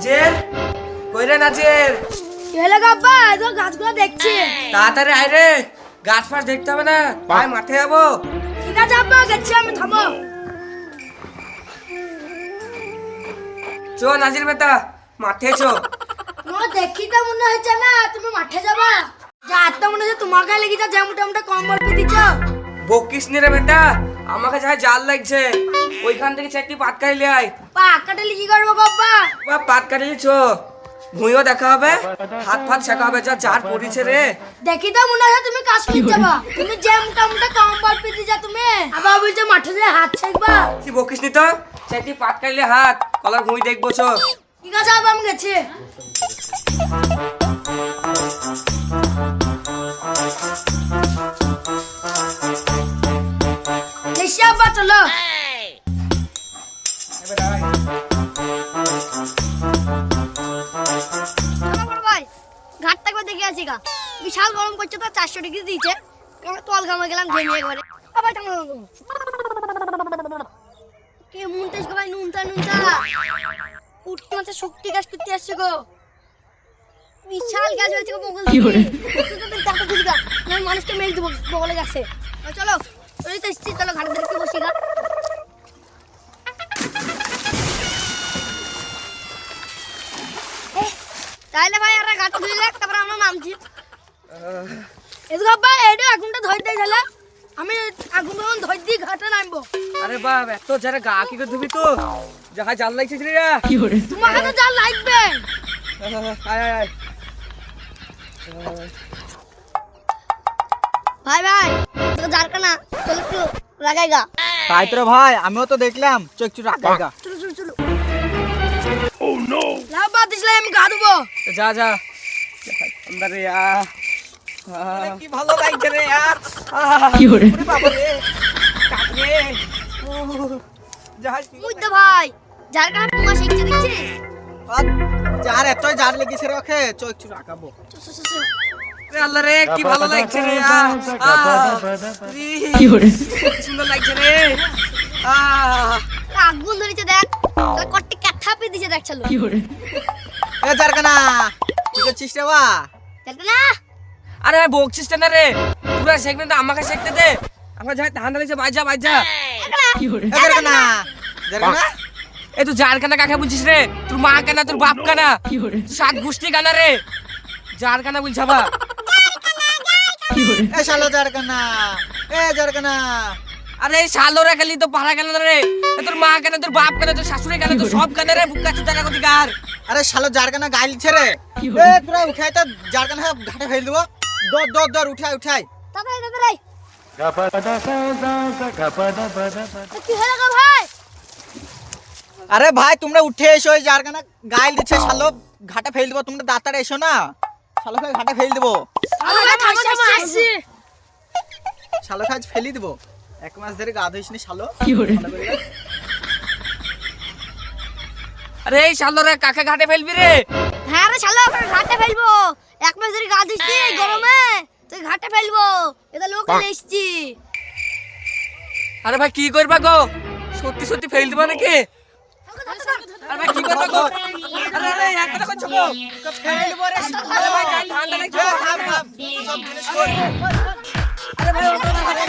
নাজের কই রে নাজের? কি হলো আব্বা? তো গাছগুলো দেখছি। তাড়াতাড়ি আয় রে, গাছ ফাছ দেখতে হবে না, আয় মাঠে যাবো। ঠিক আছে আব্বা, গেছি আমি, থামো। চো নাজির বেটা, মাঠে চো। তোমার দেখি তো মনে হচ্ছে না তুমি মাঠে যাবা। যা তো মনে হচ্ছে তোমার গায়ে লেগেছে, যে মোটামুটি কম অল্পে দিচ্ছ। বকিস নি রে বেটা, আমাকে যা জাল লাগছে ওইখান থেকে চারটি পাট কাটলে আয়। পাক কাটালে কি করবো আব্বা? বা পাট কাটলি চো, ভুঁইও দেখা হবে, হাত ফাত শেখা হবে, যা জার পড়িছে রে। দেখি তো মনে হচ্ছে তুমি কাশ্মীর যাবা। তুমি যে মোটামুটি কম অল্পে দিচ্ছ তুমি, আবার বলছো মাঠে যে হাত শেখবা। তুই বকিস নি তো, চারটি পাট কাটলে হাত কলার ভুঁই দেখবো চো। ঠিক আছে আব্বা, আমি গেছি। গেছি আব্বা, চলো। ভাই ঘাটটা করে দেখে আসি গা, বিশাল গরম করছে তো, 400 ডিগ্রি দিয়েছে। তল ঘামে গেলাম ঘেমিয়ে করে। আবার কে মুনতেছ গো ভাই, নুনতা নুনতা উঠতে মাত্র শক্তি গাছ করতে আসছে গো। বিশাল গাছ হয়েছে গো বগল দিয়ে। দেখো কিছু গা, আমি মানুষকে মেরে দেবো বগলে গাছে। চলো ওই তো এসছি, চলো ঘাটে দেখতে বসি গা। তাইলে ভাই আর গাছ ধুইলে তারপর আমরা নামছি। এদিকে আব্বা, এইটা আগুনটা ধরে দেয় তাহলে আমি আগুন ধরে দিয়ে ঘাটে নামবো। আরে বাপ, এত যারা গা কি করে ধুবি তো, যাহা জাল লাগছে রে। তোমার কাছে যা লাগবে। আয় আয় আয়। ভাই ভাই তোকে জারকানা চল একটু লাগাইগা। তাই তো রে ভাই, আমিও তো দেখলাম চোখ চুট রাখাইগা। চলো চলো চলো। ও নো, লাভ বাদ দিছলে আমি গা দেবো। যা যা अंदर यार, কি ভালো লাগছে রে यार। কি হরে বাবা রে, কাট রে। যাই মুইতে ভাই জারকানা তোমার শিখতে দেখছিস? আর যার এতই জার লেগেছে রাখে চোখ চুট রাখাবো। রে আল্লাহ রে, কি ভালো লাগছে রে यार। কি হরে সুন্দর লাগছে রে। আগুন ধরেছে দেখ, তোর কট্টি কাঠা পে দিছে দেখ। চলো কি হরে এ জারকানা কি করছিস রে বা? জারকানা আরে বকছিস না রে, পুরা শেখবে না, আমাকে শেখতে দে। আমার যাই ধান লাগছে, বাইজা বাইজা। কি হরে এ জারকানা জারকানা এ তুই জারখানা কাকে বলছিস রে? তোর মা কানা, তোর বাপ কানা, কি হরে সাত গোষ্ঠী কানা রে, জারখানা বলছা বা। কি হরে এ শালা জারকানা, এ জারকানা। আরে শালোরা খালি তো পাড়া কেন রে? এ তোর মা কেন, তোর বাপ কেন, তোর শাশুড়ি কেন, তোর সব কেন রে? বুকা চুদানা কোথাকার। আরে শালা জারকানা গাইলছে রে। এ তোরা উঠাই তো জারকানা ঘাটে ফেল দেবো। দর দর দর উঠাই উঠাই। তাড়াতাড়ি তাড়াতাড়ি। কি হলো গো ভাই? আরে ভাই তোমরা উঠে এসো, ওই জারকানা গাইল দিচ্ছে, শালো ঘাটে ফেল দেবো। তোমরা দাঁতারে এসো না, শালো খাই ঘাটে ফেল দেবো। আমরা থামো আসছি। শালো খাই ফেলি দেবো। 1 মাস ধরে গা ধুইস নি শালো। কি হরে আরে এই শালোরা কাকে ঘাটে ফেলবি রে? হ্যাঁ রে শালা, আমরা ঘাটে ফেলবো। 1 মাস ধরে গা দিচ্ছি এই গরমে, তুই ঘাটে ফেলবো। এটা লোক এসছি। আরে ভাই কি করবা গো? সত্যি সত্যি ফেল দিবা নাকি? আরে ভাই কি করবা গো? আরে আরে একটা করছো গো, ফেল দিব রে। আরে ভাই কাল ঠান্ডা লাগছে। থাম থাম সব জিনিস কর। আরে ভাই ওটা না করে।